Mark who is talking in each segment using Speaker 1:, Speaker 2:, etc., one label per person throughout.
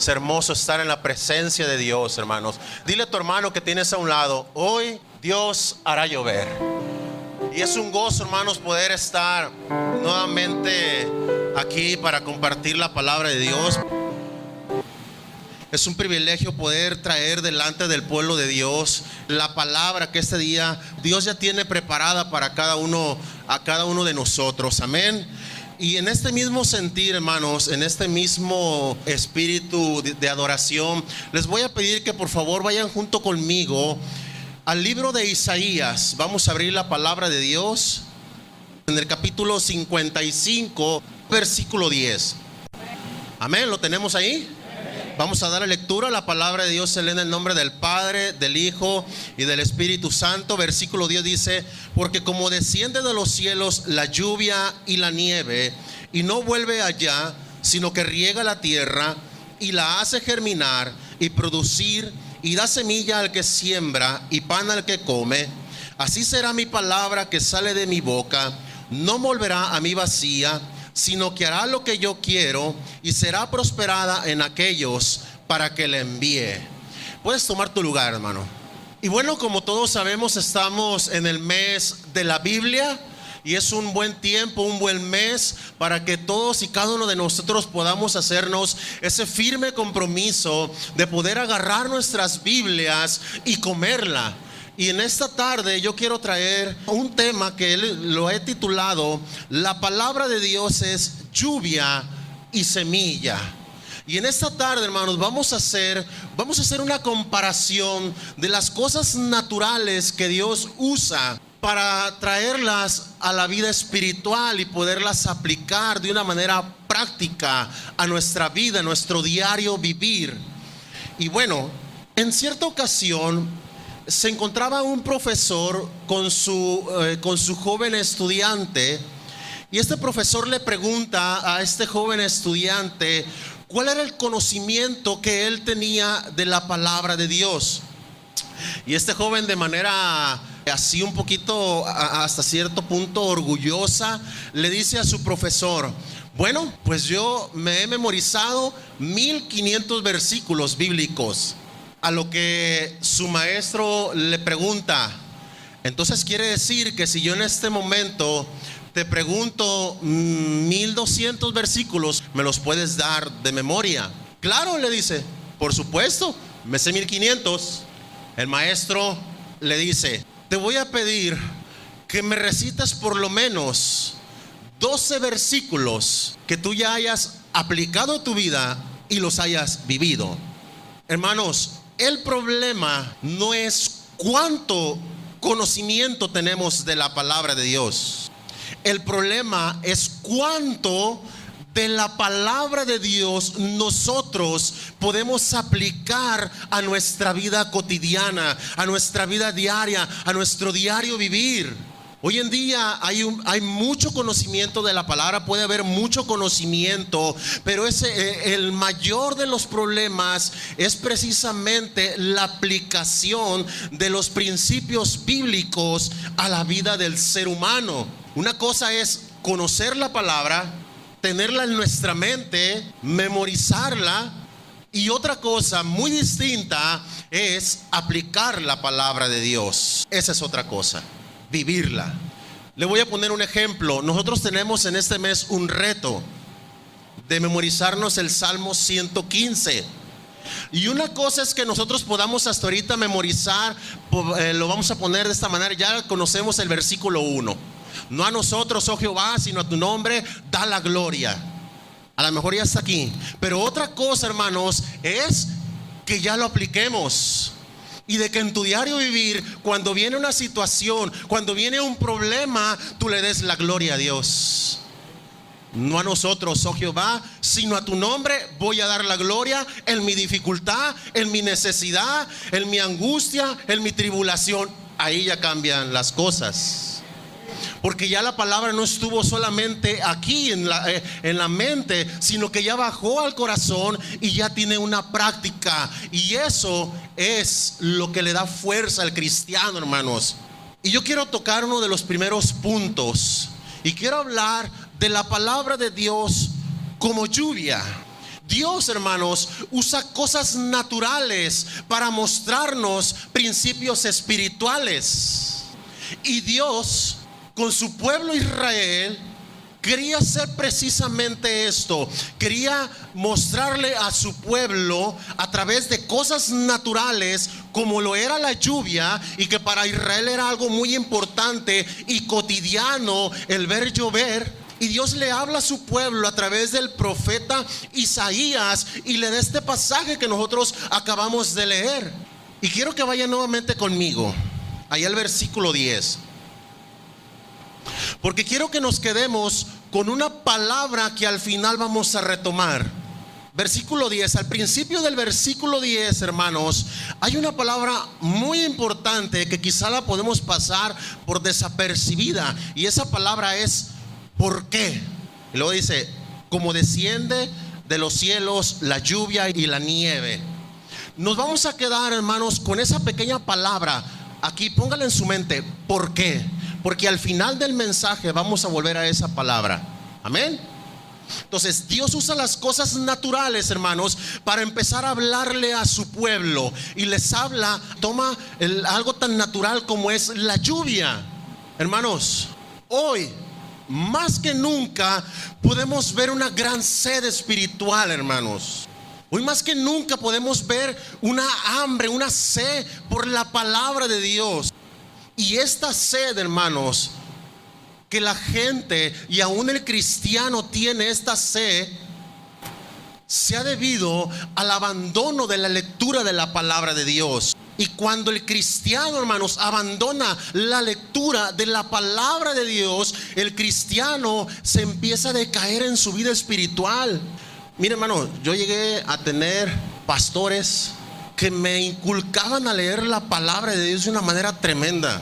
Speaker 1: Es hermoso estar en la presencia de Dios, hermanos. Dile a tu hermano que tienes a un lado: hoy Dios hará llover. Y es un gozo, hermanos, poder estar nuevamente aquí para compartir la palabra de Dios. Es un privilegio poder traer delante del pueblo de Dios la palabra que este día Dios ya tiene preparada para cada uno de nosotros. Amén. Y en este mismo sentir, hermanos, en este mismo espíritu de adoración, les voy a pedir que por favor vayan junto conmigo al libro de Isaías. Vamos a abrir la palabra de Dios en el capítulo 55, versículo 10. Amén, ¿lo tenemos ahí? Vamos a dar lectura. La palabra de Dios se lee en el nombre del Padre, del Hijo y del Espíritu Santo. Versículo 10 dice: porque como desciende de los cielos la lluvia y la nieve, y no vuelve allá, sino que riega la tierra y la hace germinar y producir, y da semilla al que siembra y pan al que come, así será mi palabra que sale de mi boca. No volverá a mí vacía, sino que hará lo que yo quiero, y será prosperada en aquellos para que le envíe. Puedes tomar tu lugar, hermano. Y bueno, como todos sabemos, estamos en el mes de la Biblia, y es un buen tiempo, un buen mes para que todos y cada uno de nosotros podamos hacernos ese firme compromiso de poder agarrar nuestras Biblias y comerla. Y en esta tarde yo quiero traer un tema que lo he titulado: la palabra de Dios es lluvia y semilla. Y en esta tarde, hermanos, vamos a hacer una comparación de las cosas naturales que Dios usa para traerlas a la vida espiritual y poderlas aplicar de una manera práctica a nuestra vida, a nuestro diario vivir. Y bueno, en cierta ocasión se encontraba un profesor con su joven estudiante, y este profesor le pregunta a este joven estudiante cuál era el conocimiento que él tenía de la palabra de Dios. Y este joven, de manera así un poquito hasta cierto punto orgullosa, le dice a su profesor: bueno, pues yo me he memorizado 1500 versículos bíblicos. A lo que su maestro le pregunta: entonces quiere decir que si yo en este momento te pregunto 1200 versículos, ¿me los puedes dar de memoria? Claro, le dice, por supuesto, me sé 1500. El maestro le dice: te voy a pedir que me recites por lo menos 12 versículos que tú ya hayas aplicado a tu vida y los hayas vivido. Hermanos, el problema no es cuánto conocimiento tenemos de la palabra de Dios. El problema es cuánto de la palabra de Dios nosotros podemos aplicar a nuestra vida cotidiana, a nuestra vida diaria, a nuestro diario vivir. Hoy en día hay mucho conocimiento de la palabra, puede haber mucho conocimiento, pero el mayor de los problemas es precisamente la aplicación de los principios bíblicos a la vida del ser humano. Una cosa es conocer la palabra, tenerla en nuestra mente, memorizarla, y otra cosa muy distinta es aplicar la palabra de Dios. Esa es otra cosa, vivirla. Le voy a poner un ejemplo. Nosotros tenemos en este mes un reto de memorizarnos el Salmo 115. Y una cosa es que nosotros podamos hasta ahorita memorizar, lo vamos a poner de esta manera: ya conocemos el versículo 1. No a nosotros, oh Jehová, sino a tu nombre da la gloria. A lo mejor ya está aquí. Pero otra cosa, hermanos, es que ya lo apliquemos. Y de que en tu diario vivir, cuando viene una situación, cuando viene un problema, tú le des la gloria a Dios. No a nosotros, oh Jehová, sino a tu nombre voy a dar la gloria en mi dificultad, en mi necesidad, en mi angustia, en mi tribulación. Ahí ya cambian las cosas. Porque ya la palabra no estuvo solamente aquí en la mente, sino que ya bajó al corazón y ya tiene una práctica. Y eso es lo que le da fuerza al cristiano, hermanos. Y yo quiero tocar uno de los primeros puntos. Y quiero hablar de la palabra de Dios como lluvia. Dios, hermanos, usa cosas naturales para mostrarnos principios espirituales. Y Dios, con su pueblo Israel, quería hacer precisamente esto. Quería mostrarle a su pueblo a través de cosas naturales, como lo era la lluvia, y que para Israel era algo muy importante y cotidiano el ver llover. Y Dios le habla a su pueblo a través del profeta Isaías y le da este pasaje que nosotros acabamos de leer. Y quiero que vayan nuevamente conmigo allá al versículo 10, porque quiero que nos quedemos con una palabra que al final vamos a retomar. Versículo 10, al principio del versículo 10, hermanos, hay una palabra muy importante que quizá la podemos pasar por desapercibida, y esa palabra es ¿por qué? Y luego dice, como desciende de los cielos la lluvia y la nieve. Nos vamos a quedar, hermanos, con esa pequeña palabra. Aquí póngala en su mente, ¿por qué? Porque al final del mensaje vamos a volver a esa palabra. Amén. Entonces Dios usa las cosas naturales, hermanos, para empezar a hablarle a su pueblo. Y les habla, toma algo tan natural como es la lluvia. Hermanos, hoy más que nunca podemos ver una gran sed espiritual, hermanos. Hoy más que nunca podemos ver una hambre, una sed por la palabra de Dios. Y esta sed, hermanos, que la gente y aún el cristiano tiene esta sed, se ha debido al abandono de la lectura de la palabra de Dios. Y cuando el cristiano, hermanos, abandona la lectura de la palabra de Dios, el cristiano se empieza a decaer en su vida espiritual. Mire, hermano, yo llegué a tener pastores que me inculcaban a leer la palabra de Dios de una manera tremenda.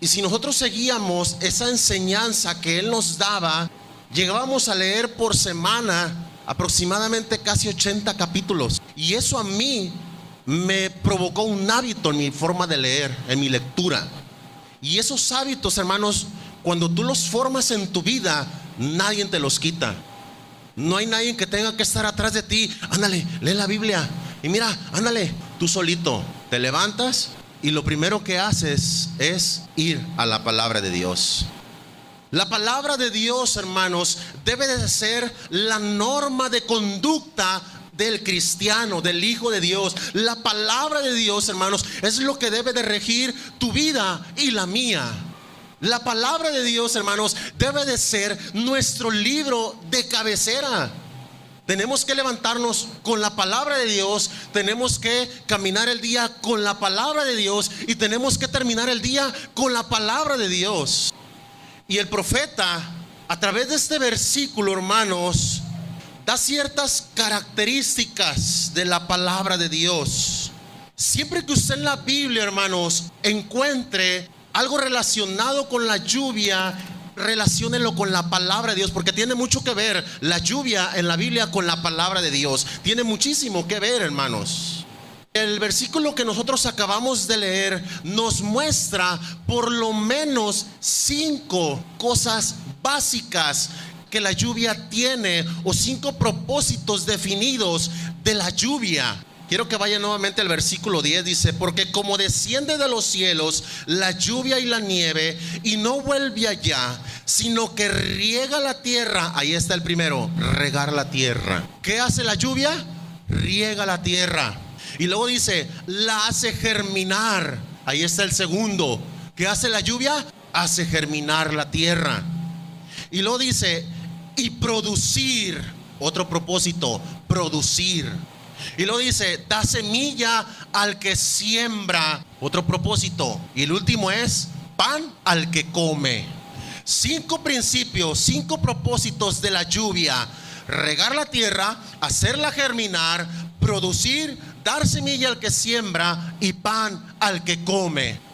Speaker 1: Y si nosotros seguíamos esa enseñanza que él nos daba, llegábamos a leer por semana aproximadamente casi 80 capítulos. Y eso a mí me provocó un hábito en mi forma de leer, en mi lectura. Y esos hábitos, hermanos, cuando tú los formas en tu vida, nadie te los quita. No hay nadie que tenga que estar atrás de ti. Ándale, lee la Biblia. Y mira, ándale, tú solito te levantas y lo primero que haces es ir a la palabra de Dios. La palabra de Dios, hermanos, debe de ser la norma de conducta del cristiano, del hijo de Dios. La palabra de Dios, hermanos, es lo que debe de regir tu vida y la mía. La palabra de Dios, hermanos, debe de ser nuestro libro de cabecera. Tenemos que levantarnos con la palabra de Dios, tenemos que caminar el día con la palabra de Dios y tenemos que terminar el día con la palabra de Dios. Y el profeta, a través de este versículo, hermanos, da ciertas características de la palabra de Dios. Siempre que usted en la Biblia, hermanos, encuentre algo relacionado con la lluvia, relaciónenlo con la palabra de Dios, porque tiene mucho que ver la lluvia en la Biblia con la palabra de Dios. Tiene muchísimo que ver, hermanos. El versículo que nosotros acabamos de leer nos muestra por lo menos 5 cosas básicas que la lluvia tiene, o 5 propósitos definidos de la lluvia. Quiero que vaya nuevamente al versículo 10. Dice, porque como desciende de los cielos la lluvia y la nieve, y no vuelve allá, sino que riega la tierra. Ahí está el primero, regar la tierra. ¿Qué hace la lluvia? Riega la tierra. Y luego dice, la hace germinar. Ahí está el segundo. ¿Qué hace la lluvia? Hace germinar la tierra. Y luego dice, y producir. Otro propósito, producir. Y luego dice, da semilla al que siembra. Otro propósito. Y el último es pan al que come. 5 principios, 5 propósitos de la lluvia: regar la tierra, hacerla germinar, producir, dar semilla al que siembra y pan al que come.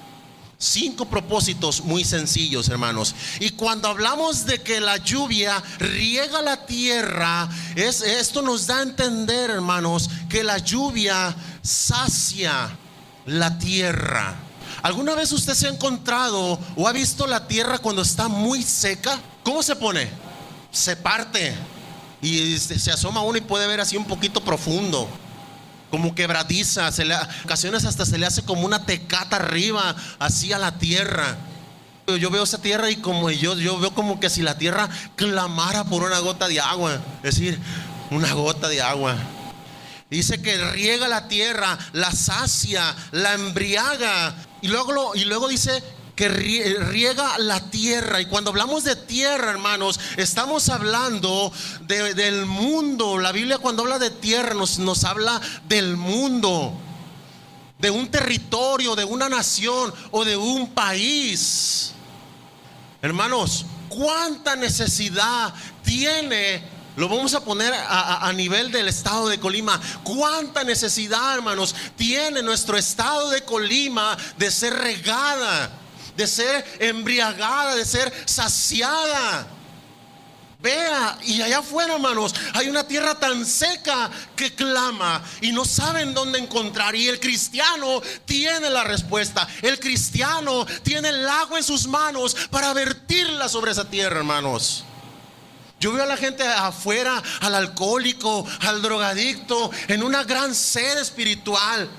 Speaker 1: 5 propósitos muy sencillos, hermanos. Y cuando hablamos de que la lluvia riega la tierra, esto nos da a entender, hermanos, que la lluvia sacia la tierra. ¿Alguna vez usted se ha encontrado o ha visto la tierra cuando está muy seca? ¿Cómo se pone? Se parte. y se asoma uno y puede ver así un poquito profundo, como quebradiza, ocasiones hasta se le hace como una tecata arriba, así a la tierra. Yo veo esa tierra y como yo veo como que si la tierra clamara por una gota de agua, es decir, una gota de agua. Dice que riega la tierra, la sacia, la embriaga, y luego dice que riega la tierra. Y cuando hablamos de tierra, hermanos, estamos hablando del mundo. La Biblia, cuando habla de tierra, nos habla del mundo, de un territorio, de una nación o de un país. Hermanos, ¿cuánta necesidad tiene? Lo vamos a poner a nivel del estado de Colima. ¿Cuánta necesidad, hermanos, tiene nuestro estado de Colima de ser regada, de ser embriagada, de ser saciada? Vea, y allá afuera, hermanos, hay una tierra tan seca que clama y no saben dónde encontrar. Y el cristiano tiene la respuesta. El cristiano tiene el agua en sus manos para vertirla sobre esa tierra, hermanos. Yo veo a la gente afuera, al alcohólico, al drogadicto, en una gran sed espiritual,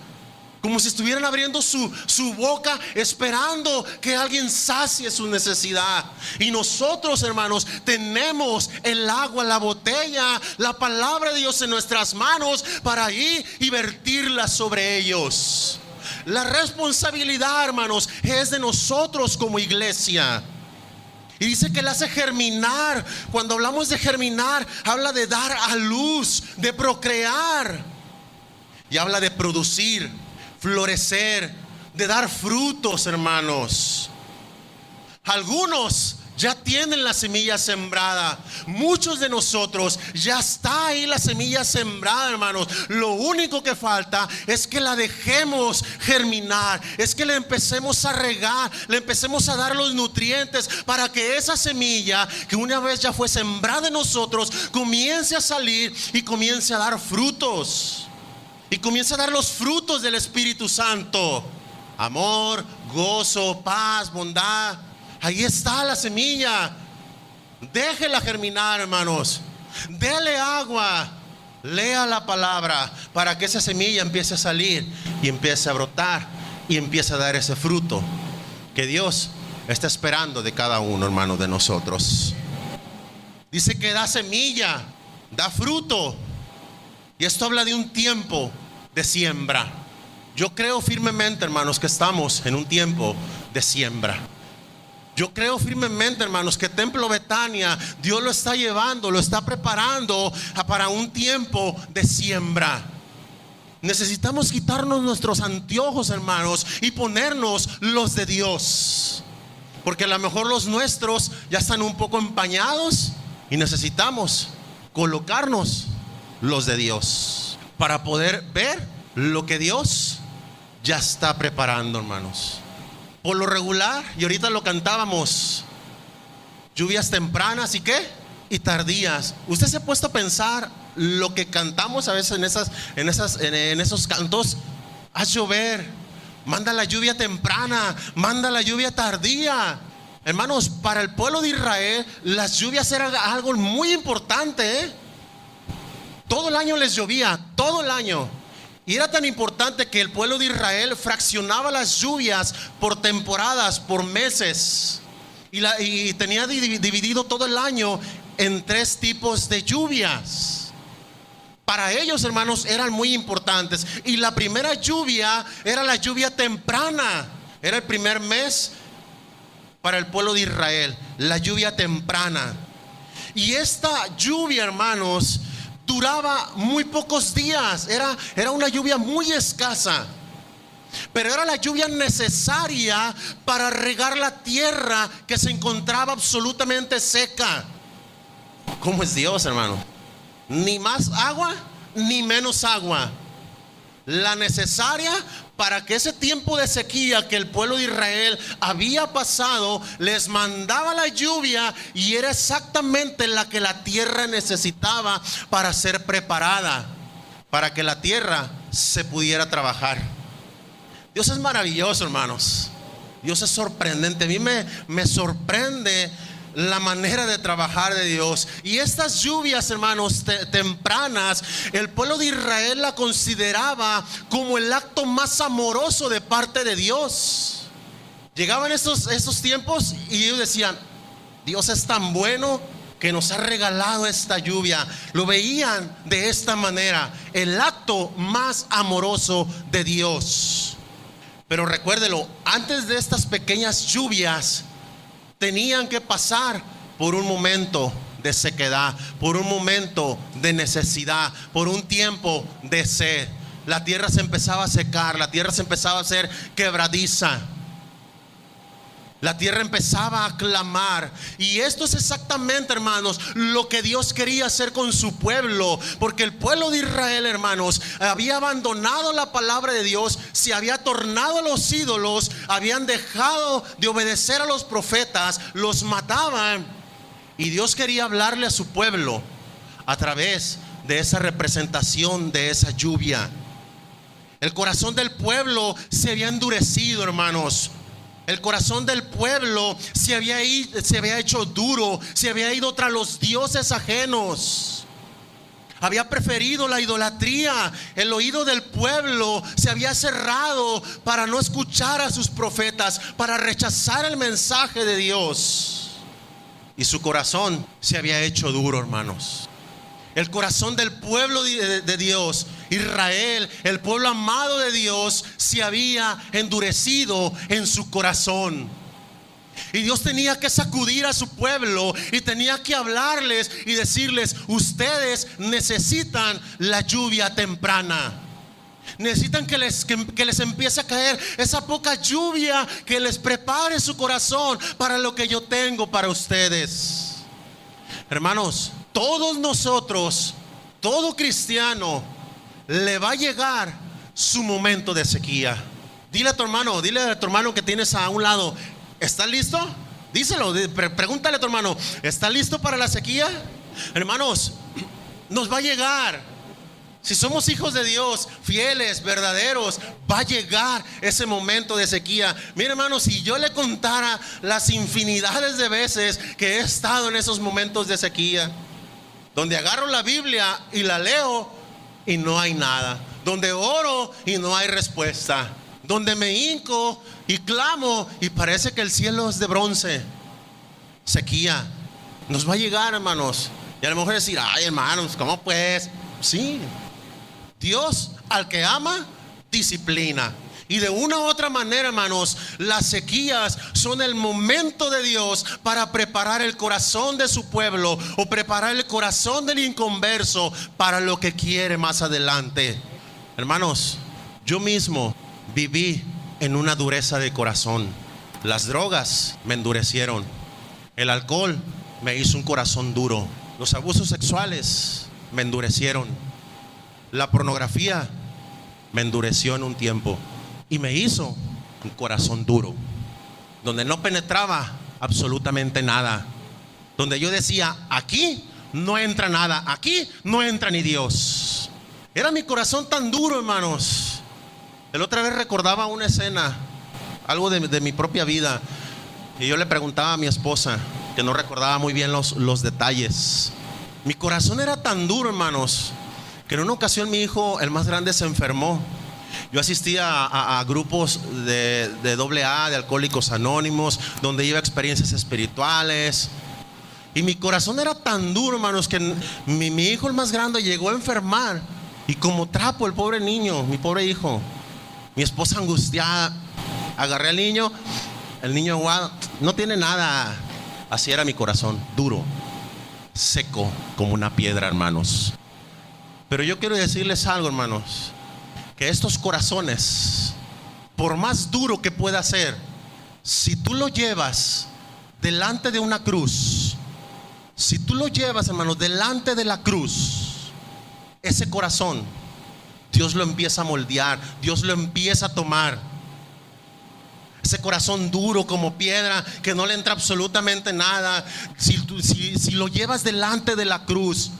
Speaker 1: como si estuvieran abriendo su boca, esperando que alguien sacie su necesidad. Y nosotros, hermanos, tenemos el agua, la botella, la palabra de Dios en nuestras manos para ir y vertirla sobre ellos. La responsabilidad, hermanos, es de nosotros como iglesia. Y dice que le hace germinar. Cuando hablamos de germinar, habla de dar a luz, de procrear. Y habla de producir, florecer, de dar frutos, hermanos. Algunos ya tienen la semilla sembrada. Muchos de nosotros ya está ahí la semilla sembrada, hermanos. Lo único que falta es que la dejemos germinar, es que le empecemos a regar, le empecemos a dar los nutrientes para que esa semilla que una vez ya fue sembrada en nosotros comience a salir y comience a dar frutos. Y comience a dar los frutos del Espíritu Santo: amor, gozo, paz, bondad. Ahí está la semilla. Déjela germinar, hermanos. Dele agua. Lea la palabra para que esa semilla empiece a salir y empiece a brotar y empiece a dar ese fruto que Dios está esperando de cada uno, hermano, de nosotros. Dice que da semilla, da fruto. Y esto habla de un tiempo de siembra. Yo creo firmemente, hermanos, que estamos en un tiempo de siembra. Yo creo firmemente, hermanos, que Templo Betania, Dios lo está llevando, lo está preparando para un tiempo de siembra. Necesitamos quitarnos nuestros anteojos, hermanos, y ponernos los de Dios, porque a lo mejor los nuestros ya están un poco empañados y necesitamos colocarnos los de Dios para poder ver lo que Dios ya está preparando, hermanos. Por lo regular, y ahorita lo cantábamos, lluvias tempranas y ¿qué? Y tardías. Usted se ha puesto a pensar lo que cantamos a veces en esos cantos. Haz llover, manda la lluvia temprana, manda la lluvia tardía. Hermanos, para el pueblo de Israel las lluvias eran algo muy importante, Todo el año les llovía, todo el año. Y era tan importante que el pueblo de Israel fraccionaba las lluvias por temporadas, por meses. Y tenía dividido todo el año en 3 tipos de lluvias. Para ellos, hermanos, eran muy importantes. Y la primera lluvia era la lluvia temprana. Era el primer mes para el pueblo de Israel, la lluvia temprana. Y esta lluvia, hermanos, duraba muy pocos días. Era una lluvia muy escasa, pero era la lluvia necesaria para regar la tierra que se encontraba absolutamente seca. ¿Cómo es Dios, hermano? Ni más agua ni menos agua. La necesaria para que ese tiempo de sequía que el pueblo de Israel había pasado, les mandaba la lluvia, y era exactamente la que la tierra necesitaba para ser preparada, para que la tierra se pudiera trabajar. Dios es maravilloso, hermanos. Dios es sorprendente. A mí me sorprende la manera de trabajar de Dios. Y estas lluvias, hermanos, tempranas, el pueblo de Israel la consideraba como el acto más amoroso de parte de Dios. Llegaban estos tiempos y ellos decían: Dios es tan bueno que nos ha regalado esta lluvia. Lo veían de esta manera, el acto más amoroso de Dios. Pero recuérdelo, antes de estas pequeñas lluvias tenían que pasar por un momento de sequedad, por un momento de necesidad, por un tiempo de sed. La tierra se empezaba a secar, la tierra se empezaba a hacer quebradiza, la tierra empezaba a clamar. Y esto es exactamente, hermanos, lo que Dios quería hacer con su pueblo. Porque el pueblo de Israel, hermanos, había abandonado la palabra de Dios, se había tornado a los ídolos, habían dejado de obedecer a los profetas, los mataban. Y Dios quería hablarle a su pueblo a través de esa representación, de esa lluvia. El corazón del pueblo se había endurecido, hermanos. El corazón del pueblo se había hecho duro, se había ido tras los dioses ajenos, había preferido la idolatría. El oído del pueblo se había cerrado para no escuchar a sus profetas, para rechazar el mensaje de Dios. Y su corazón se había hecho duro, hermanos. El corazón del pueblo de Dios, Israel, el pueblo amado de Dios, se había endurecido en su corazón. Y Dios tenía que sacudir a su pueblo y tenía que hablarles y decirles: ustedes necesitan la lluvia temprana. Necesitan que les empiece a caer esa poca lluvia, que les prepare su corazón para lo que yo tengo para ustedes. Hermanos, todos nosotros, todo cristiano, le va a llegar su momento de sequía. Dile a tu hermano que tienes a un lado: ¿estás listo? Díselo, pregúntale a tu hermano: ¿está listo para la sequía? Hermanos, nos va a llegar. Si somos hijos de Dios, fieles, verdaderos, va a llegar ese momento de sequía. Mire, hermanos, si yo le contara las infinidades de veces que he estado en esos momentos de sequía, donde agarro la Biblia y la leo y no hay nada, donde oro y no hay respuesta, donde me hinco y clamo y parece que el cielo es de bronce. Sequía nos va a llegar, hermanos. Y a lo mejor decir: ay, hermanos, ¿cómo pues? Sí, Dios al que ama disciplina. Y de una u otra manera, hermanos, las sequías son el momento de Dios para preparar el corazón de su pueblo, o preparar el corazón del inconverso para lo que quiere más adelante. Hermanos, yo mismo viví en una dureza de corazón. Las drogas me endurecieron, el alcohol me hizo un corazón duro, los abusos sexuales me endurecieron, la pornografía me endureció en un tiempo y me hizo un corazón duro, donde no penetraba absolutamente nada, donde yo decía: aquí no entra nada, aquí no entra ni Dios. Era mi corazón tan duro, hermanos. El otra vez recordaba una escena, algo de mi propia vida, y yo le preguntaba a mi esposa, que no recordaba muy bien los detalles. Mi corazón era tan duro, hermanos, que en una ocasión mi hijo, el más grande, se enfermó. Yo asistía a grupos de AA, de Alcohólicos Anónimos, donde iba a experiencias espirituales. Y mi corazón era tan duro, hermanos, que mi hijo, el más grande, llegó a enfermar. Y como trapo, el pobre niño, mi pobre hijo. Mi esposa angustiada, agarré al niño. El niño aguado, no tiene nada. Así era mi corazón, duro, seco como una piedra, hermanos. Pero yo quiero decirles algo, hermanos, que estos corazones, por más duro que pueda ser, si tú lo llevas delante de una cruz, si tú lo llevas, hermanos, delante de la cruz, ese corazón, Dios lo empieza a moldear, Dios lo empieza a tomar. Ese corazón duro como piedra, que no le entra absolutamente nada, si lo llevas delante de la cruz,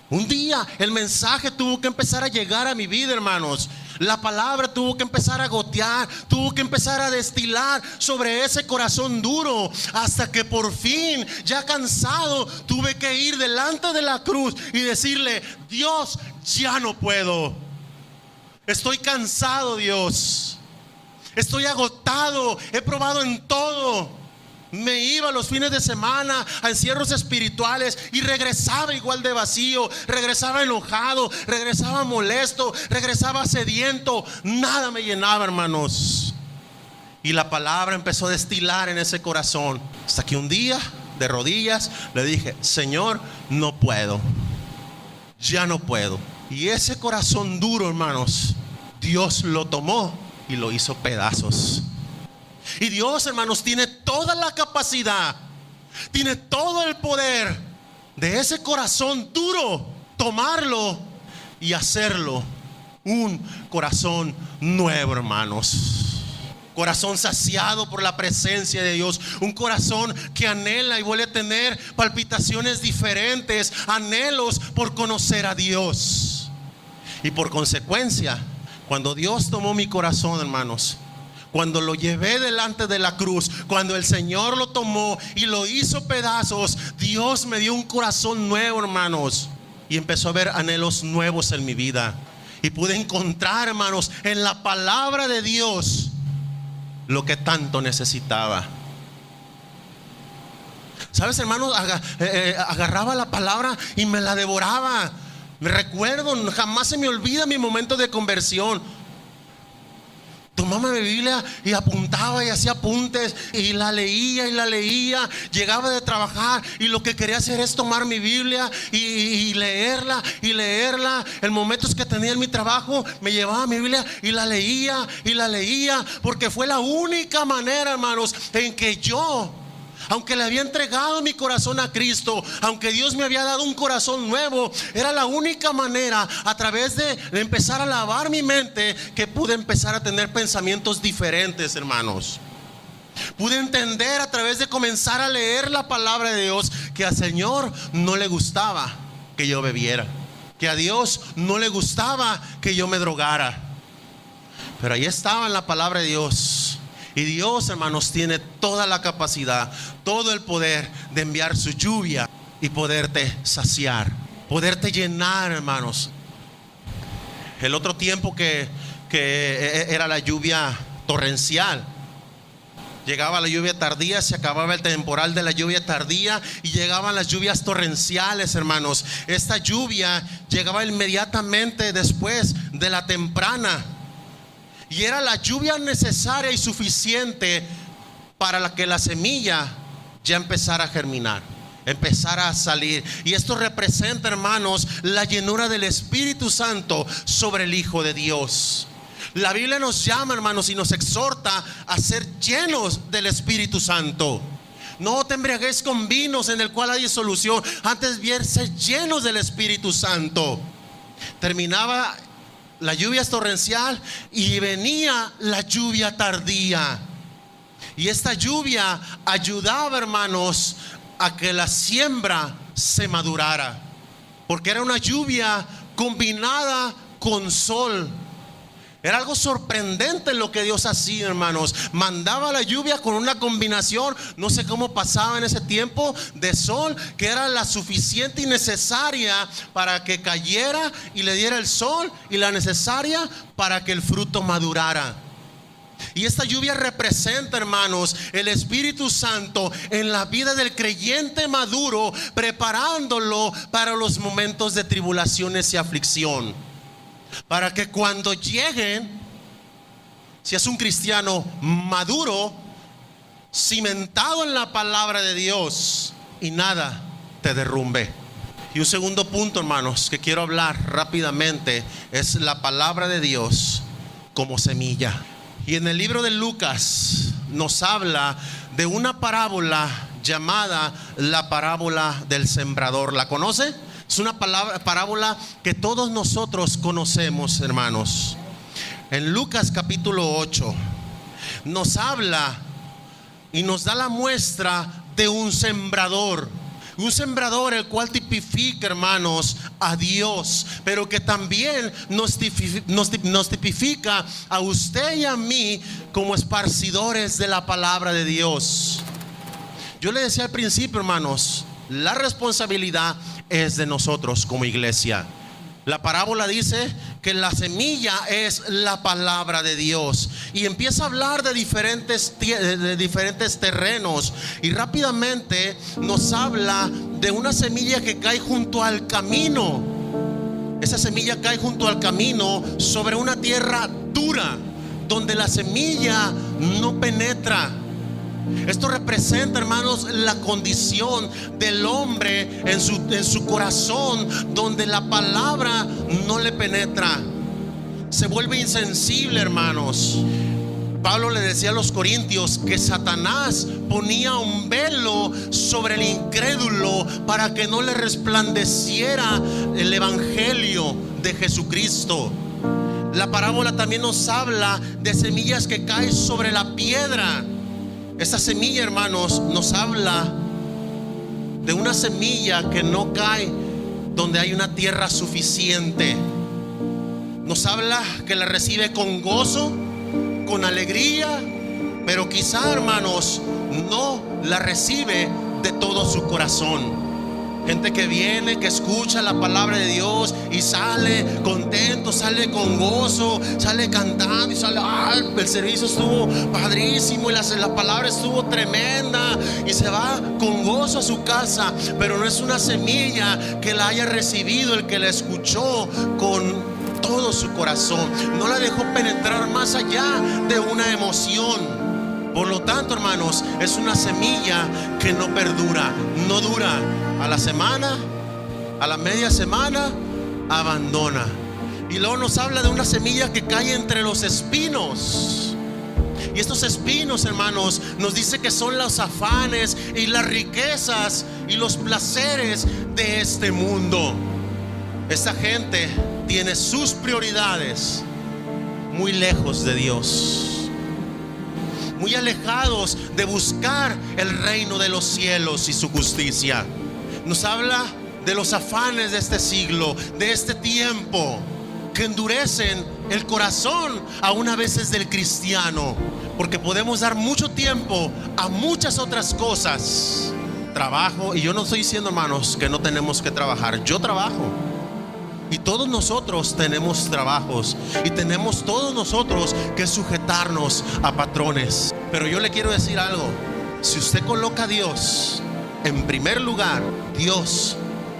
Speaker 1: un día el mensaje tuvo que empezar a llegar a mi vida, hermanos. La palabra tuvo que empezar a gotear, tuvo que empezar a destilar sobre ese corazón duro, hasta que por fin, ya cansado, tuve que ir delante de la cruz y decirle: Dios, ya no puedo. Estoy cansado, Dios. Estoy agotado, he probado en todo. Me iba los fines de semana a encierros espirituales y regresaba igual de vacío, regresaba enojado, regresaba molesto, regresaba sediento. Nada me llenaba, hermanos. Y la palabra empezó a destilar en ese corazón, hasta que un día, de rodillas, le dije: Señor, no puedo, ya no puedo. Y ese corazón duro, hermanos, Dios lo tomó y lo hizo pedazos. Y Dios, hermanos, tiene toda la capacidad, tiene todo el poder de ese corazón duro, tomarlo y hacerlo un corazón nuevo, hermanos. Corazón saciado por la presencia de Dios, un corazón que anhela y vuelve a tener palpitaciones diferentes, anhelos por conocer a Dios. Y por consecuencia, cuando Dios tomó mi corazón, hermanos, cuando lo llevé delante de la cruz, cuando el Señor lo tomó y lo hizo pedazos, Dios me dio un corazón nuevo, hermanos, y empezó a haber anhelos nuevos en mi vida. Y pude encontrar, hermanos, en la palabra de Dios lo que tanto necesitaba. ¿Sabes, hermanos? Agarraba la palabra y me la devoraba. Me recuerdo, jamás se me olvida mi momento de conversión. Tomaba mi Biblia y apuntaba y hacía apuntes y la leía y la leía. Llegaba de trabajar y lo que quería hacer es tomar mi Biblia y leerla y leerla. En momentos que tenía en mi trabajo, me llevaba mi Biblia y la leía, porque fue la única manera, hermanos, en que yo, aunque le había entregado mi corazón a Cristo, aunque Dios me había dado un corazón nuevo, era la única manera, a través de empezar a lavar mi mente, que pude empezar a tener pensamientos diferentes, hermanos. Pude entender a través de comenzar a leer la palabra de Dios, que al Señor no le gustaba que yo bebiera, que a Dios no le gustaba que yo me drogara. Pero ahí estaba en la palabra de Dios. Y Dios, hermanos, tiene toda la capacidad, todo el poder de enviar su lluvia y poderte saciar, poderte llenar, hermanos. El otro tiempo que era la lluvia torrencial. Llegaba la lluvia tardía, se acababa el temporal de la lluvia tardía y llegaban las lluvias torrenciales, hermanos. Esta lluvia llegaba inmediatamente después de la temprana. Y era la lluvia necesaria y suficiente para que la semilla ya empezara a germinar, empezara a salir. Y esto representa, hermanos, la llenura del Espíritu Santo sobre el Hijo de Dios. La Biblia nos llama, hermanos, y nos exhorta a ser llenos del Espíritu Santo. No te embriagues con vinos en el cual hay disolución, antes bien ser llenos del Espíritu Santo. Terminaba la lluvia torrencial y venía la lluvia tardía. Y esta lluvia ayudaba, hermanos, a que la siembra se madurara, porque era una lluvia combinada con sol. Era algo sorprendente lo que Dios hacía, hermanos. Mandaba la lluvia con una combinación, no sé cómo pasaba en ese tiempo, de sol, que era la suficiente y necesaria para que cayera y le diera el sol, y la necesaria para que el fruto madurara. Y esta lluvia representa, hermanos, el Espíritu Santo en la vida del creyente maduro, preparándolo para los momentos de tribulaciones y aflicción, para que cuando lleguen, si es un cristiano maduro, cimentado en la palabra de Dios, y nada te derrumbe. Y un segundo punto, hermanos, que quiero hablar rápidamente, es la palabra de Dios como semilla. Y en el libro de Lucas nos habla de una parábola llamada la parábola del sembrador. ¿La conoce? Es una parábola que todos nosotros conocemos, hermanos. En Lucas capítulo 8 nos habla y nos da la muestra de un sembrador. Un sembrador el cual tipifica, hermanos, a Dios, pero que también nos tipifica a usted y a mí como esparcidores de la palabra de Dios. Yo le decía al principio, hermanos, la responsabilidad es de nosotros como iglesia. La parábola dice que la semilla es la palabra de Dios, y empieza a hablar de diferentes terrenos, y rápidamente nos habla de una semilla que cae junto al camino. Esa semilla cae junto al camino sobre una tierra dura, donde la semilla no penetra. Esto representa, hermanos, la condición del hombre en su corazón, donde la palabra no le penetra. Se vuelve insensible, hermanos. Pablo le decía a los corintios que Satanás ponía un velo sobre el incrédulo para que no le resplandeciera el evangelio de Jesucristo. La parábola también nos habla de semillas que caen sobre la piedra. Esta semilla, hermanos, nos habla de una semilla que no cae donde hay una tierra suficiente. Nos habla que la recibe con gozo, con alegría, pero quizá, hermanos, no la recibe de todo su corazón. Gente que viene, que escucha la palabra de Dios y sale contento, sale con gozo, sale cantando y sale, el servicio estuvo padrísimo y la palabra estuvo tremenda, y se va con gozo a su casa, pero no es una semilla que la haya recibido el que la escuchó con todo su corazón. No la dejó penetrar más allá de una emoción. Por lo tanto, hermanos, es una semilla que no perdura, no dura. A la semana, a la media semana, abandona. Y luego nos habla de una semilla que cae entre los espinos. Y estos espinos, hermanos, nos dice que son los afanes y las riquezas y los placeres de este mundo. Esta gente tiene sus prioridades muy lejos de Dios, muy alejados de buscar el reino de los cielos y su justicia. Nos habla de los afanes de este siglo, de este tiempo, que endurecen el corazón aún a veces del cristiano, porque podemos dar mucho tiempo a muchas otras cosas. Trabajo, y yo no estoy diciendo, hermanos, que no tenemos que trabajar. Yo trabajo, y todos nosotros tenemos trabajos, y tenemos todos nosotros que sujetarnos a patrones. Pero yo le quiero decir algo: si usted coloca a Dios en primer lugar, Dios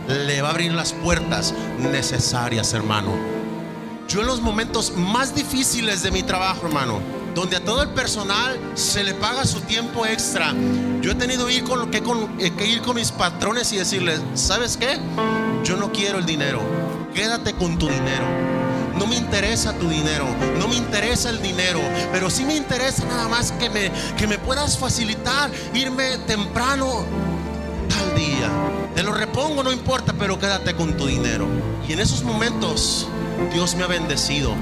Speaker 1: le va a abrir las puertas necesarias, hermano. Yo en los momentos más difíciles de mi trabajo, hermano, donde a todo el personal se le paga su tiempo extra, yo he tenido que ir con mis patrones y decirles: ¿sabes qué? Yo no quiero el dinero, quédate con tu dinero. No me interesa tu dinero, no me interesa el dinero, pero sí me interesa nada más que me puedas facilitar irme temprano tal día. Te lo repongo, no importa, pero quédate con tu dinero. Y en esos momentos Dios me ha bendecido,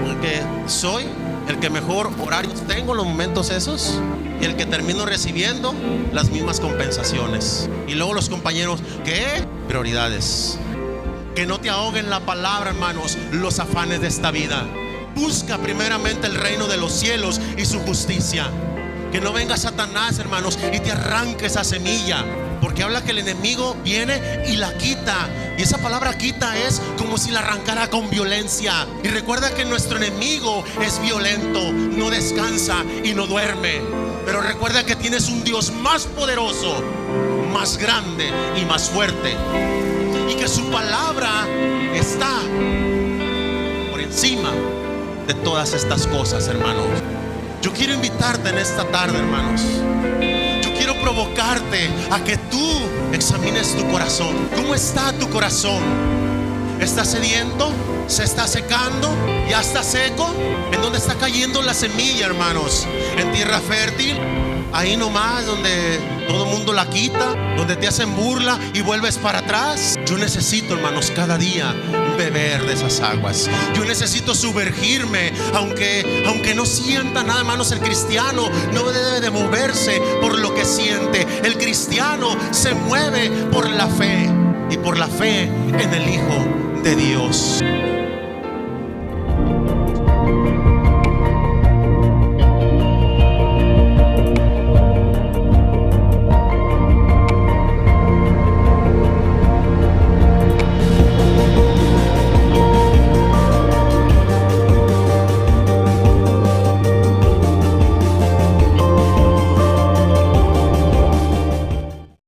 Speaker 1: porque soy el que mejor horarios tengo en los momentos esos, y el que termino recibiendo las mismas compensaciones. Y luego los compañeros, ¿qué? Prioridades. Que no te ahoguen la palabra, hermanos, los afanes de esta vida. Busca primeramente el reino de los cielos y su justicia. Que no venga Satanás, hermanos, y te arranque esa semilla, porque habla que el enemigo viene y la quita. Y esa palabra quita es como si la arrancara con violencia. Y recuerda que nuestro enemigo es violento, no descansa y no duerme. Pero recuerda que tienes un Dios más poderoso, más grande y más fuerte, y que su palabra está por encima de todas estas cosas, hermanos. Yo quiero invitarte en esta tarde, hermanos. Yo quiero provocarte a que tú examines tu corazón. ¿Cómo está tu corazón? ¿Estás sediento? se está secando, ya está seco. ¿En dónde está cayendo la semilla, hermanos? En tierra fértil, ahí nomás donde todo el mundo la quita, donde te hacen burla y vuelves para atrás. Yo necesito, hermanos, cada día beber de esas aguas. Yo necesito sumergirme, aunque no sienta nada, hermanos. El cristiano no debe de moverse por lo que siente. El cristiano se mueve por la fe, y por la fe en el Hijo de Dios.